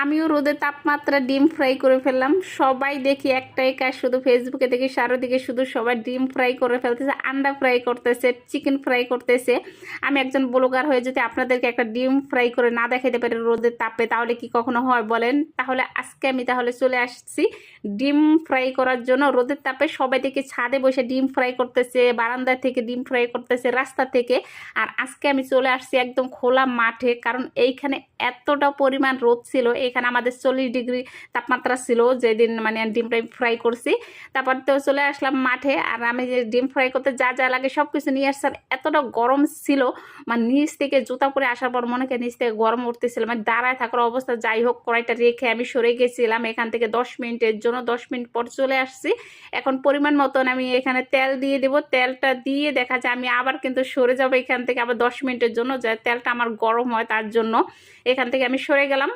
আমিও রোদে তাপমাত্রা ডিম ফ্রাই করে ফেললাম। সবাই দেখি একটাই কাজ, শুধু ফেসবুকে দেখি চারদিকে শুধু সবাই ডিম ফ্রাই করে ফেলতেছে, আন্ডা ফ্রাই করতেছে, চিকেন ফ্রাই করতেছে। আমি একজন ব্লগার হয়ে যদি আপনাদেরকে একটা ডিম ফ্রাই করে না দেখাতে পারি রোদের তাপে, তাহলে কি কখনো হয় বলেন? তাহলে আজকে আমি চলে আসছি ডিম ফ্রাই করার জন্য। রোদের তাপে সবাই দেখি ছাদে বসে ডিম ফ্রাই করতেছে, বারান্দা থেকে ডিম ফ্রাই করতেছে, রাস্তা থেকে। আর আজকে আমি চলে আসছি একদম খোলা মাঠে, কারণ এইখানে এতটা পরিমাণ রোদ ছিল। এখানে আমাদের 40 ডিগ্রি তাপমাত্রা ছিল যেদিন ডিম ফ্রাই করছি। তারপর তো চলে আসলাম মাঠে, আর আমি যে ডিম ফ্রাই করতে যা যা লাগে সব কিছু নিয়ে আসছি। আর এতটা গরম ছিল, নিচ থেকে জুতা পরে আসার পর মনে হয় নিচ থেকে গরম উঠতেছিল, দাঁড়ায় থাকার অবস্থা। যাই হোক, কড়াইটা রেখে আমি সরে গেছিলাম এখান থেকে 10 মিনিটের জন্য। 10 মিনিট পর চলে আসছি। এখন পরিমাণ মতন আমি এখানে তেল দিয়ে দেবো। তেলটা দিয়ে দেখা যায় আমি আবার কিন্তু সরে যাবো এখান থেকে আবার 10 মিনিটের জন্য, যা তেলটা আমার গরম হয় তার জন্য এখান থেকে আমি সরে গেলাম।